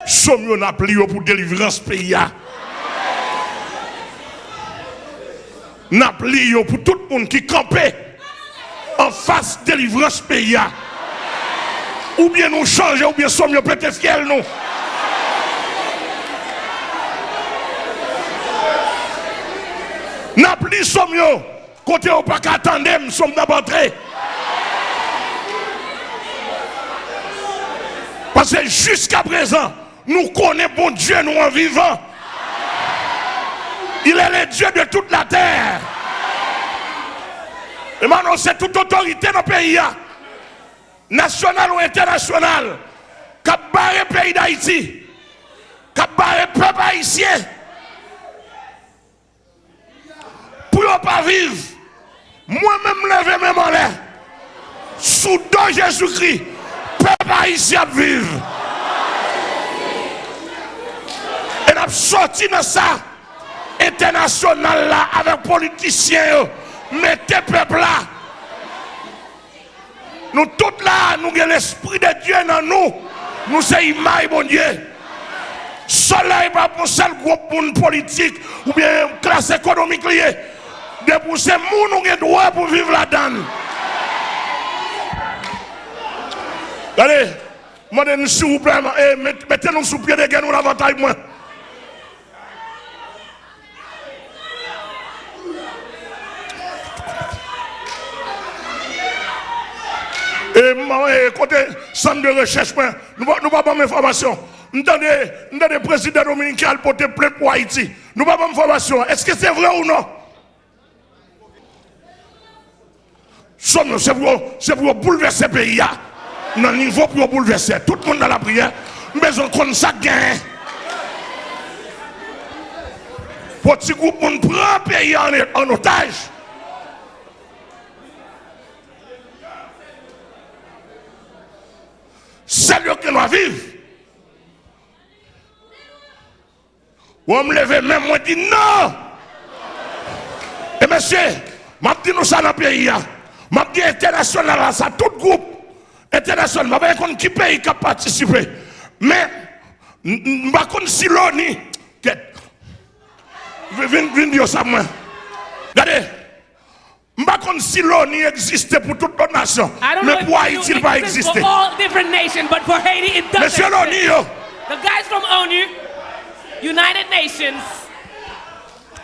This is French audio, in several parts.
Sommes n'a plié pour délivrance pays. N'a plié pour tout le monde qui campait en face délivrance pays. Ou bien nous changer, ou bien sommes pété fiel nous. N'a plié sommes côté au pas qu'attendre, sommes d'abord. Parce que jusqu'à présent, nous connaissons bon Dieu, nous en vivant. Il est le Dieu de toute la terre. Et maintenant, c'est toute autorité dans le pays, national ou international, qui a barré le pays d'Haïti, qui a barré le peuple haïtien, pour ne pas vivre. Moi-même, lever mes mollets, sous dos Jésus-Christ. Peuple haïtien vivre. Et nous sorti dans ça international là avec politiciens. Mettez peuple là. Nous tous là, nous avons l'esprit de Dieu dans nous. Nous sommes image bon Dieu. Cela n'est pas pour seul groupe politique ou bien classe économique liée. De pour ces gens nous avons droit pour vivre là-dedans. Allez, demandez-nous s'il vous plaît, mettez-nous sous pied de guerre, nous l'avantage moins. Et côté centre de recherche, nous n'avons pas d'informations. Nous avons le président dominical pour porter plainte pour Haïti. Nous n'avons pas d'informations. Est-ce que c'est vrai ou non? C'est pour bouleverser le pays. Dans le niveau pour bouleverser. Tout le monde dans la prière. Mais on connaît ça gain. Pour petit groupe, on prend le pays en otage. C'est lui qui doit vivre. On me lève même, moi dis non. Et monsieur, je dis nous ça dans le pays. Je dis international, ça tout groupe. International, je ne sais pas qui pays qui a participé. Mais, je ne sais pas si l'ONU. Viens dire ça, moi. Regardez. Je ne sais pas si l'ONU existe pour toute notre nation. Mais pour Haïti, il ne va pas exister. Monsieur l'ONU, the guys from ONU, United Nations.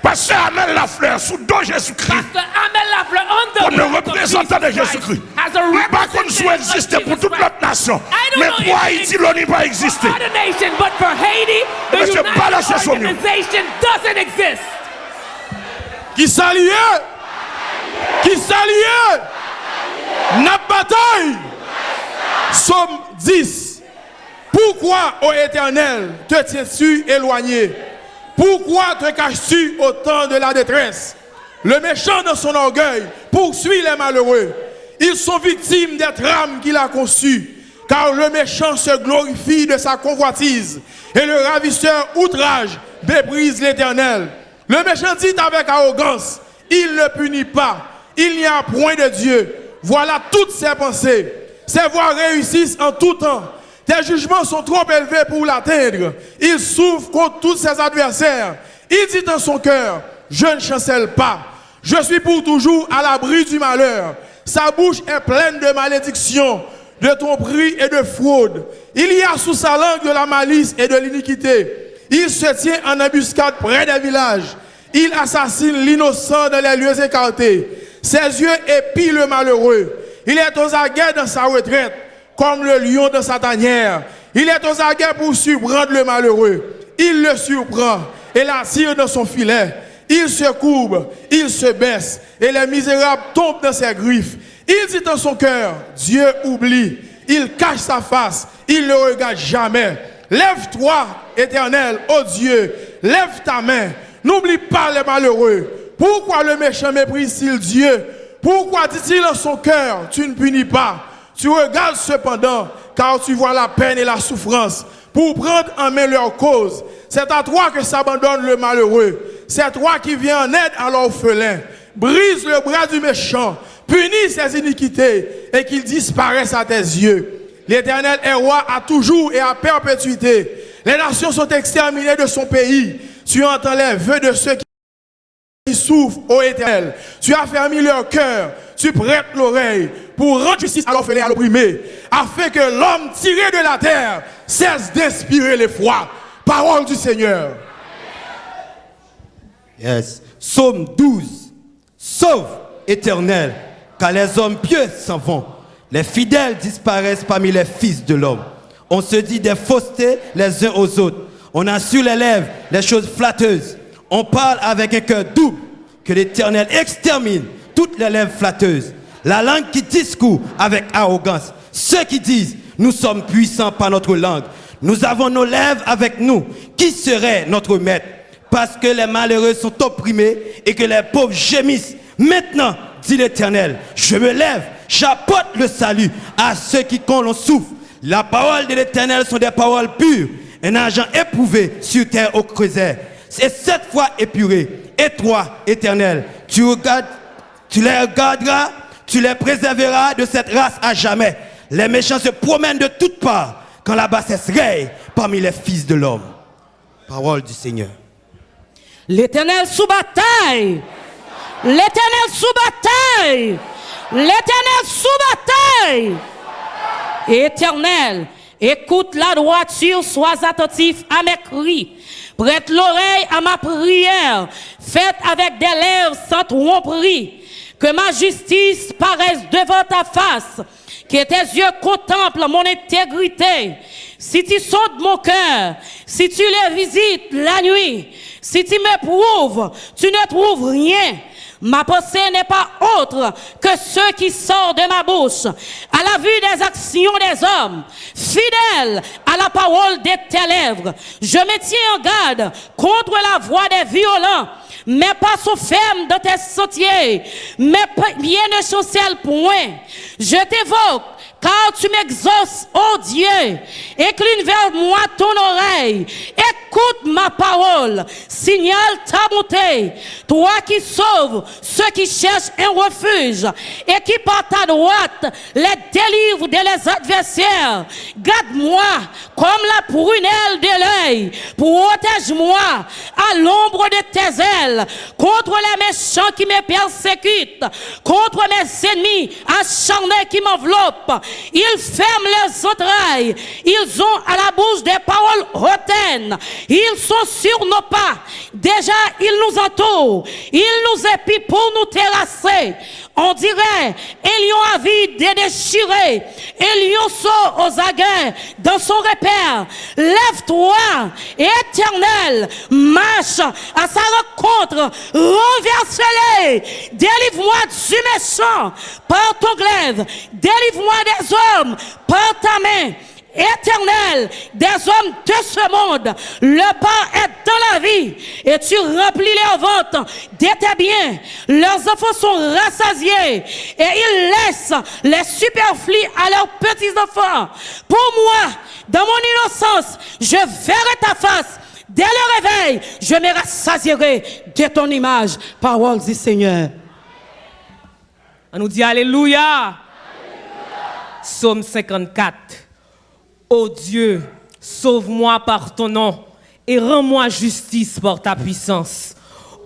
Pasteur Amel Lafleur, sous dos Jésus-Christ. Pastor Amel Lafleur, on the comme le représentant de Jésus-Christ. Pas qu'on soit existé pour toute notre nation. Mais pour Haïti, l'ONU n'a pas existé. But for Haiti, the United Organization doesn't exist. Qui s'allie? Qui s'allie? N'a bataille. Somme 10. Pourquoi, ô Éternel, te tiens-tu éloigné? Pourquoi te caches-tu au temps de la détresse? Le méchant dans son orgueil poursuit les malheureux. Ils sont victimes des trames qu'il a conçues, car le méchant se glorifie de sa convoitise et le ravisseur outrage méprise l'Éternel. Le méchant dit avec arrogance, il ne punit pas, il n'y a point de Dieu. Voilà toutes ses pensées. Ses voies réussissent en tout temps. Tes jugements sont trop élevés pour l'atteindre. Il souffre contre tous ses adversaires. Il dit dans son cœur, je ne chancelle pas. Je suis pour toujours à l'abri du malheur. Sa bouche est pleine de malédictions, de tromperies et de fraude. Il y a sous sa langue de la malice et de l'iniquité. Il se tient en embuscade près des villages. Il assassine l'innocent dans les lieux écartés. Ses yeux épient le malheureux. Il est aux aguets dans sa retraite, comme le lion dans sa tanière. Il est aux aguets pour surprendre le malheureux. Il le surprend et l'attire dans son filet. Il se courbe, il se baisse, et les misérables tombent dans ses griffes. Il dit dans son cœur, Dieu oublie. Il cache sa face, il ne regarde jamais. Lève-toi, Éternel, ô Dieu, lève ta main. N'oublie pas les malheureux. Pourquoi le méchant méprise-t-il Dieu? Pourquoi dit-il en son cœur, tu ne punis pas? Tu regardes cependant, car tu vois la peine et la souffrance, pour prendre en main leur cause. C'est à toi que s'abandonne le malheureux. C'est toi qui viens en aide à l'orphelin. Brise le bras du méchant, punis ses iniquités, et qu'il disparaisse à tes yeux. L'Éternel est roi à toujours et à perpétuité. Les nations sont exterminées de son pays. Tu entends les vœux de ceux qui souffrent, ô Éternel. Tu as fermé leur cœur. Tu prêtes l'oreille pour rendre justice à l'orphelin et à l'opprimé, afin que l'homme tiré de la terre cesse d'inspirer l'effroi. Parole du Seigneur. Yes. Psaume 12. Sauve, Éternel, car les hommes pieux s'en vont. Les fidèles disparaissent parmi les fils de l'homme. On se dit des faussetés les uns aux autres. On a sur les lèvres les choses flatteuses. On parle avec un cœur double. Que l'Éternel extermine toutes les lèvres flatteuses. La langue qui discourt avec arrogance. Ceux qui disent, nous sommes puissants par notre langue. Nous avons nos lèvres avec nous. Qui serait notre maître? Parce que les malheureux sont opprimés et que les pauvres gémissent. Maintenant, dit l'Éternel, je me lève, j'apporte le salut à ceux qui quand l'on souffre. La parole de l'Éternel sont des paroles pures, un argent éprouvé sur terre au creuset. C'est 7 fois épuré. Et toi, Éternel, tu les regarderas, tu les préserveras de cette race à jamais. Les méchants se promènent de toutes parts quand la bassesse règne parmi les fils de l'homme. Parole du Seigneur. L'Éternel sous bataille. L'Éternel sous bataille. L'Éternel sous bataille. Éternel, écoute la droiture, sois attentif à mes cris. Prête l'oreille à ma prière, faite avec des lèvres sans tromperie. Que ma justice paraisse devant ta face, que tes yeux contemplent mon intégrité. Si tu sondes mon cœur, si tu les visites la nuit, si tu m'éprouves, tu ne trouves rien. Ma pensée n'est pas autre que ceux qui sortent de ma bouche, à la vue des actions des hommes, fidèles à la parole de tes lèvres. Je me tiens en garde contre la voix des violents. Mes pas sont fermes dans tes sentiers, mes pieds ne chancellent point. Je t'évoque, car tu m'exauces, ô Dieu. Incline vers moi ton oreille. Écoute ma parole. Signale ta bonté. Toi qui sauves ceux qui cherchent un refuge et qui par ta droite les délivre de leurs adversaires. Garde-moi comme la prunelle de l'œil. Protège-moi à l'ombre de tes ailes contre les méchants qui me persécutent, contre mes ennemis acharnés qui m'enveloppent. Ils ferment leurs entrailles. Ils ont à la bouche des paroles hautaines. Ils sont sur nos pas. Déjà, ils nous entourent. Ils nous épient pour nous terrasser. On dirait un lion avide et déchiré. Un lionceau aux aguets dans son repère. Lève-toi, Éternel, marche à sa rencontre. Renverse-les. Délivre-moi du méchant par ton glaive. Délivre-moi des hommes par ta main. Éternel, des hommes de ce monde, le pain est dans la vie, et tu remplis leur ventre de tes biens. Leurs enfants sont rassasiés, et ils laissent les superflus à leurs petits-enfants. Pour moi, dans mon innocence, je verrai ta face. Dès le réveil, je me rassasierai de ton image. Parole du Seigneur. On nous dit Alléluia. Psaume 54. Ô Dieu, sauve-moi par ton nom et rends-moi justice par ta puissance.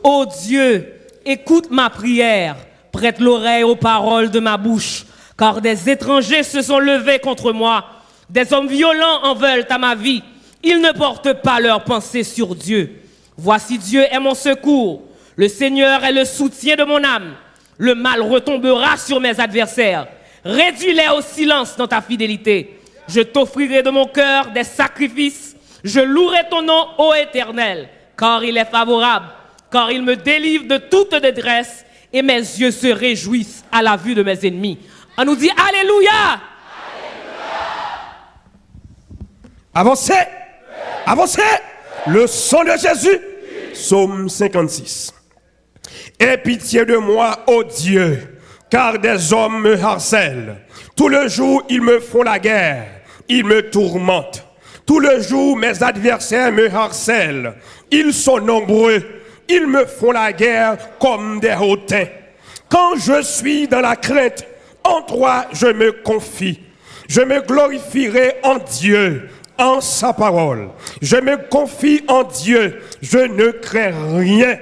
Ô Dieu, écoute ma prière, prête l'oreille aux paroles de ma bouche, car des étrangers se sont levés contre moi. Des hommes violents en veulent à ma vie. Ils ne portent pas leur pensée sur Dieu. Voici Dieu est mon secours. Le Seigneur est le soutien de mon âme. Le mal retombera sur mes adversaires. Réduis-les au silence dans ta fidélité. Je t'offrirai de mon cœur des sacrifices. Je louerai ton nom, ô Éternel, car il est favorable, car il me délivre de toute détresse et mes yeux se réjouissent à la vue de mes ennemis. On nous dit Alléluia. Avancez. Avancez. Le sang de Jésus. Psaume 56. Aie pitié de moi, ô Dieu, car des hommes me harcèlent. Tout le jour, ils me font la guerre. Ils me tourmentent. Tout le jour, mes adversaires me harcèlent. Ils sont nombreux. Ils me font la guerre comme des hautains. Quand je suis dans la crainte, en toi je me confie. Je me glorifierai en Dieu. en sa parole. Je me confie en Dieu, je ne crains rien.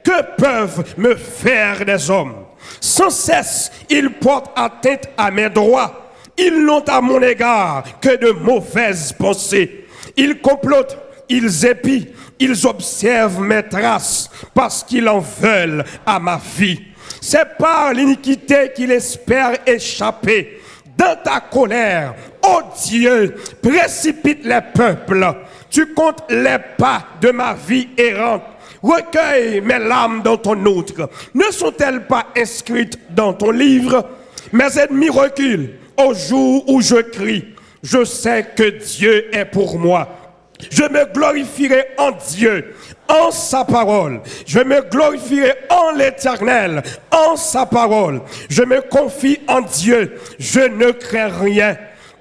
Que peuvent me faire des hommes? Sans cesse, ils portent atteinte à mes droits. Ils n'ont à mon égard que de mauvaises pensées. Ils complotent, ils épient, ils observent mes traces parce qu'ils en veulent à ma vie. C'est par l'iniquité qu'ils espèrent échapper. Dans ta colère, ô Dieu, précipite les peuples. Tu comptes les pas de ma vie errante. Recueille mes larmes dans ton outre. Ne sont-elles pas inscrites dans ton livre? Mes ennemis reculent au jour où je crie. Je sais que Dieu est pour moi. Je me glorifierai en Dieu, en sa parole. Je me glorifierai en l'Éternel, en sa parole. Je me confie en Dieu. Je ne crains rien.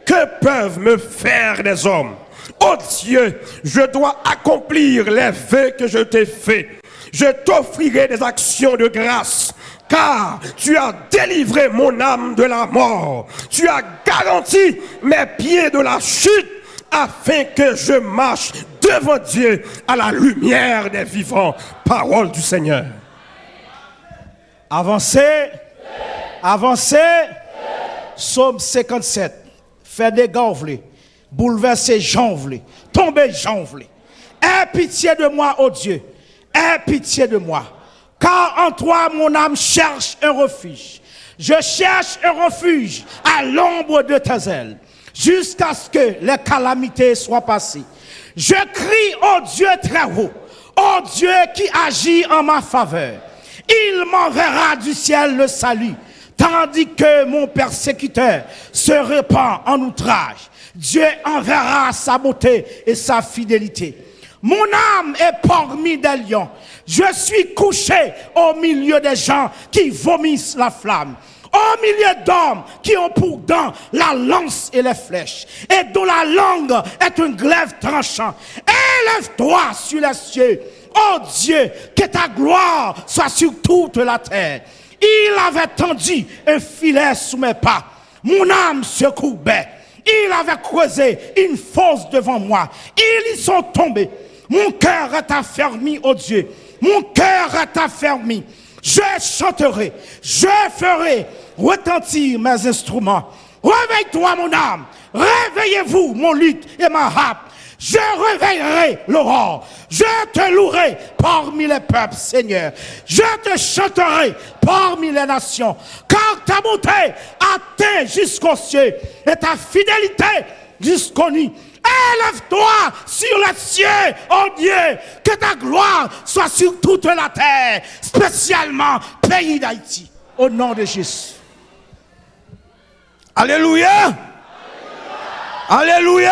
Que peuvent me faire des hommes? Oh Dieu, je dois accomplir les vœux que je t'ai faits. Je t'offrirai des actions de grâce, car tu as délivré mon âme de la mort. Tu as garanti mes pieds de la chute, afin que je marche devant Dieu à la lumière des vivants. Parole du Seigneur. Avancez. Avancez. Psaume 57. Fait des gars, bouleverser gens, tomber gens. Aie pitié de moi, ô Dieu. Aie pitié de moi. Car en toi, mon âme cherche un refuge. Je cherche un refuge à l'ombre de tes ailes, jusqu'à ce que les calamités soient passées. Je crie au Dieu très haut, au Dieu qui agit en ma faveur. Il m'enverra du ciel le salut, tandis que mon persécuteur se répand en outrage. Dieu enverra sa bonté et sa fidélité. Mon âme est parmi des lions. Je suis couché au milieu des gens qui vomissent la flamme. Au milieu d'hommes qui ont pour dents la lance et les flèches, et dont la langue est un glaive tranchant. Élève-toi sur les cieux, ô Dieu, que ta gloire soit sur toute la terre. Il avait tendu un filet sous mes pas. Mon âme se courbait. Il avait creusé une fosse devant moi. Ils y sont tombés. Mon cœur est affermi, ô Dieu. Mon cœur est affermi. Je chanterai, je ferai retentir mes instruments. Réveille-toi, mon âme. Réveillez-vous, mon luth et ma harpe. Je réveillerai l'aurore. Je te louerai parmi les peuples, Seigneur. Je te chanterai parmi les nations. Car ta bonté atteint jusqu'aux cieux et ta fidélité jusqu'aux nuits. Élève-toi sur les cieux, oh Dieu, que ta gloire soit sur toute la terre, spécialement pays d'Haïti, au nom de Jésus. Alléluia. Alléluia.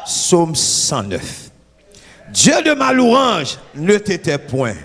Psaume 109. Dieu de ma louange ne t'était point,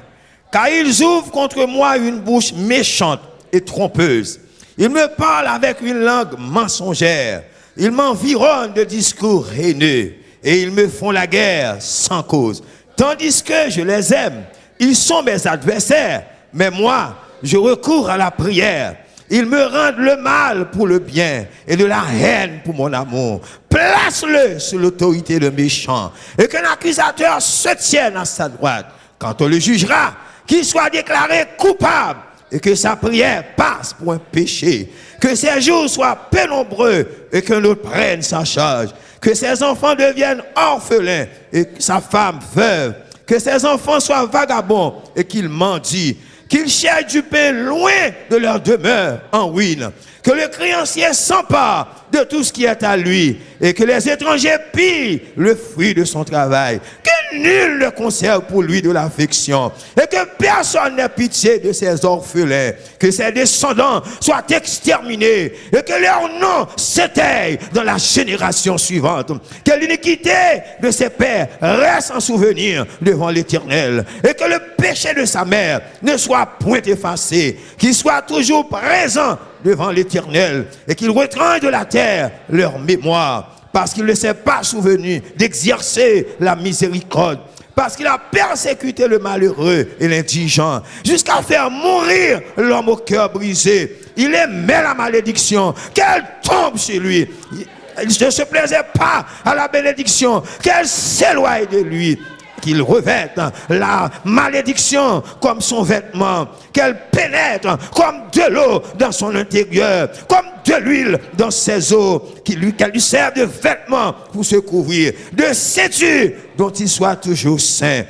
car ils ouvrent contre moi une bouche méchante et trompeuse. Ils me parlent avec une langue mensongère. Ils m'environnent de discours haineux et ils me font la guerre sans cause. Tandis que je les aime, ils sont mes adversaires, mais moi, je recours à la prière. Ils me rendent le mal pour le bien et de la haine pour mon amour. Place-le sous l'autorité de méchant et qu'un accusateur se tienne à sa droite. Quand on le jugera, qu'il soit déclaré coupable et que sa prière passe pour un péché. Que ses jours soient pénombreux et qu'un autre prenne sa charge. Que ses enfants deviennent orphelins et sa femme veuve. Que ses enfants soient vagabonds et qu'ils mendient. Qu'ils cherchent du pain loin de leur demeure en ruine. Que le créancier s'empare de tout ce qui est à lui et que les étrangers pillent le fruit de son travail. Que nul ne conserve pour lui de l'affection et que personne n'ait pitié de ses orphelins. Que ses descendants soient exterminés et que leur nom s'éteille dans la génération suivante. Que l'iniquité de ses pères reste en souvenir devant l'Éternel et que le péché de sa mère ne soit point effacé, qu'il soit toujours présent devant l'Éternel et qu'il retranche de la terre leur mémoire, parce qu'il ne s'est pas souvenu d'exercer la miséricorde, parce qu'il a persécuté le malheureux et l'indigent, jusqu'à faire mourir l'homme au cœur brisé. Il aimait la malédiction, qu'elle tombe chez lui. Il ne se plaisait pas à la bénédiction, qu'elle s'éloigne de lui, qu'il revête la malédiction comme son vêtement, qu'elle pénètre comme de l'eau dans son intérieur, comme de l'huile dans ses os, qu'elle lui serve de vêtement pour se couvrir, de ceinture dont il soit toujours saint.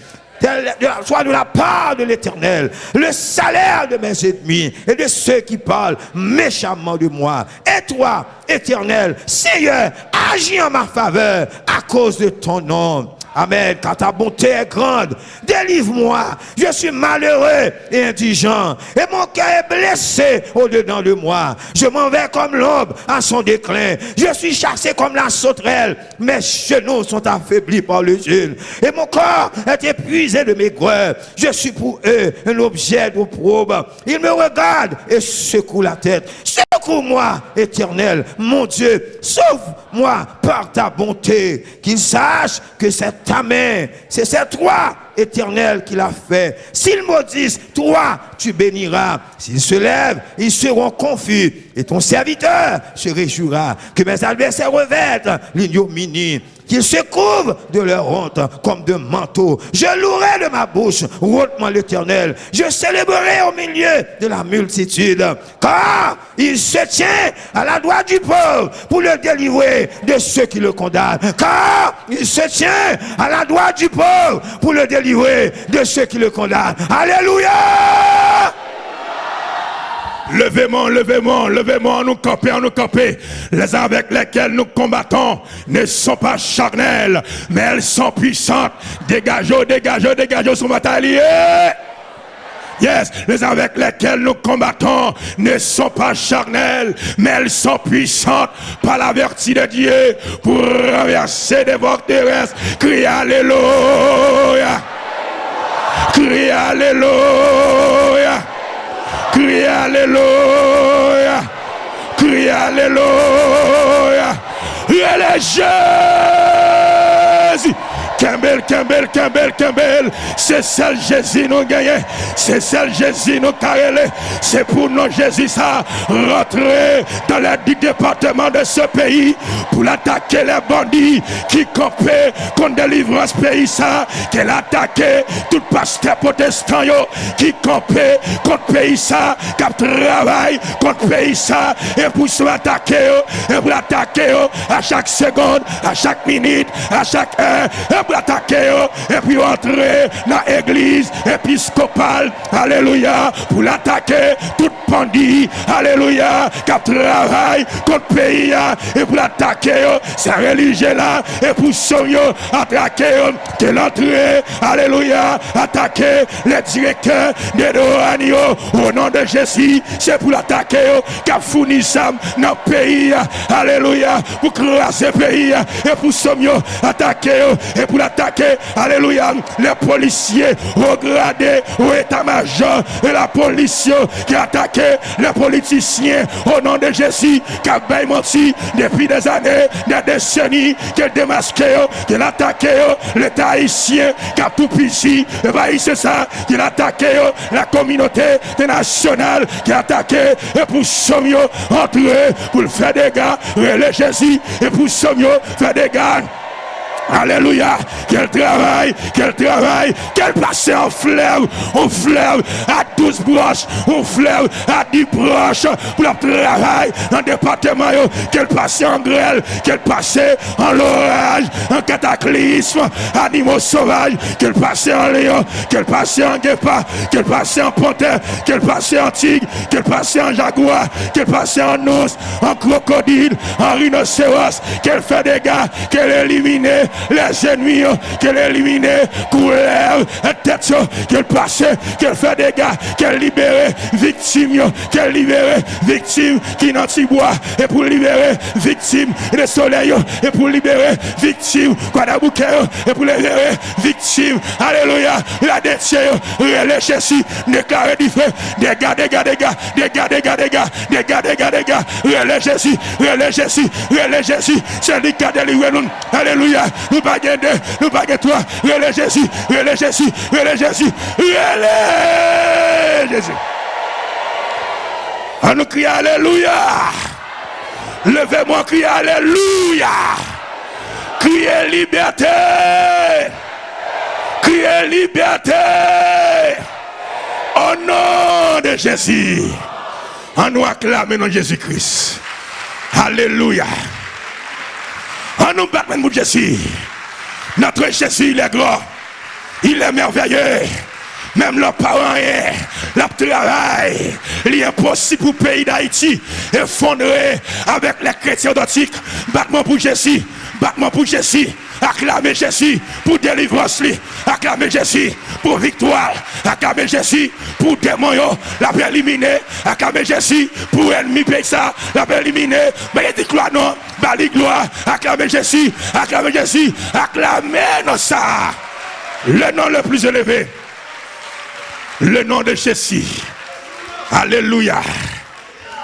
Soit de la part de l'Éternel le salaire de mes ennemis et de ceux qui parlent méchamment de moi. Et toi, Éternel, Seigneur, agis en ma faveur à cause de ton nom. Amen, car ta bonté est grande. Délivre-moi, je suis malheureux et indigent, et mon cœur est blessé au-dedans de moi. Je m'en vais comme l'ombre à son déclin. Je suis chassé comme la sauterelle. Mes genoux sont affaiblis par le jeûne, et mon corps est épuisé de maigreur. Je suis pour eux un objet d'opprobre. Ils me regardent et secouent la tête. Secoue-moi, Éternel, mon Dieu. Sauve-moi par ta bonté. Qu'ils sachent que c'est ta main, c'est toi, Éternel, qui l'a fait. S'ils maudissent, toi, tu béniras. S'ils se lèvent, ils seront confus. Et ton serviteur se réjouira. Que mes adversaires revêtent l'ignominie, qu'ils se couvrent de leur honte comme de manteau. Je louerai de ma bouche hautement l'Éternel. Je célébrerai au milieu de la multitude. Car il se tient à la droite du pauvre pour le délivrer de ceux qui le condamnent. Car il se tient à la droite du pauvre pour le délivrer de ceux qui le condamnent. Alléluia! Levez-moi, nous camper. Les armes avec lesquelles nous combattons ne sont pas charnelles, mais elles sont puissantes. Dégagez son bataille. Yes, les armes avec lesquelles nous combattons ne sont pas charnelles, mais elles sont puissantes par la vertu de Dieu pour renverser des forteresses. Criez Alléluia! Criez Alléluia! Criez Alléluia! Criez Alléluia! Et Jésus! Campbell, c'est celle Jésus nous gagne, c'est celle Jésus nous carrelé, c'est pour nous Jésus ça rentrer dans les 10 départements de ce pays pour attaquer les bandits qui campaient contre délivrance pays ça, qu'elle attaqué tout pasteur protestant qui campait contre pays ça, qui travaille contre pays ça, et pour se attaquer et pour attaquer à chaque seconde, à chaque minute, à chaque heure, et pour attaquer et puis entrer dans l'église épiscopale, alléluia, pour l'attaquer tout bandit, alléluia, qui travaille contre le pays et pour attaquer ces religieux là et pour soigner, attaquer que l'entrée, alléluia, attaquer les directeurs des douaniers au nom de Jésus, c'est pour l'attaquer qui a fourni ça dans le pays, alléluia, pour craser le pays et pour soigner, attaquer et pour l'attaquer, alléluia, les policiers au gradé, au état-major et la police qui a attaqué les politiciens au nom de Jésus, qui a bien menti depuis des années, des décennies, qui a démasqué, qui a attaqué l'État haïtien, qui a tout pissé, et bien c'est ça, qui a attaqué la communauté nationale, qui a attaqué et pour Somio entrer, pour faire des gars, les Jésus, et pour Somio faire des gars. Alléluia, qu'elle travaille, qu'elle passe en fleuve à 12 broches, en fleuve à 10 broches pour le travail dans le département, qu'elle passe en grêle, qu'elle passe en l'orage, en cataclysme, animaux sauvages, qu'elle passe en lion, qu'elle passe en guépard, qu'elle passe en panthère, qu'elle passe en tigre, qu'elle passe en jaguar, qu'elle passe en ours, en crocodile, en rhinocéros, qu'elle fait des gars, qu'elle élimine les ennemis, qu'elle élimine, couleur, tête, qu'elle passe, qu'elle fait des gars, qu'elle libère victimes, qu'elle libère victimes qui n'ont pas bois, et pour libérer victimes de soleil, et pour libérer victimes, Guadabouke, et pour libérer victimes, alléluia, la détient, les Jésus, déclarer du feu, des gars, les Jésus, c'est lui qui a délivré nous, alléluia. Nous baguons deux, nous baguons trois. Relais Jésus. On nous crie alléluia. Levez-moi, criez Alléluia. Criez liberté. Criez liberté. Au nom de Jésus. On nous acclame dans Jésus-Christ. Alléluia. On nous bat pour Jésus. Notre Jésus, il est grand. Il est merveilleux. Même leurs parents, leur travail, il est impossible pour le pays d'Haïti effondrer avec les chrétiens authentiques. Battement pour Jésus, battement pour Jésus. Acclamez Jésus pour délivrance, acclamez Jésus pour victoire, acclamez Jésus pour démon, la paix éliminée, acclamez Jésus pour ennemi pays ça, la paix éliminée, mais il dit gloire non, bali gloire, acclamez Jésus, acclamez non ça, le nom le plus élevé. Le nom de Jésus. Alléluia.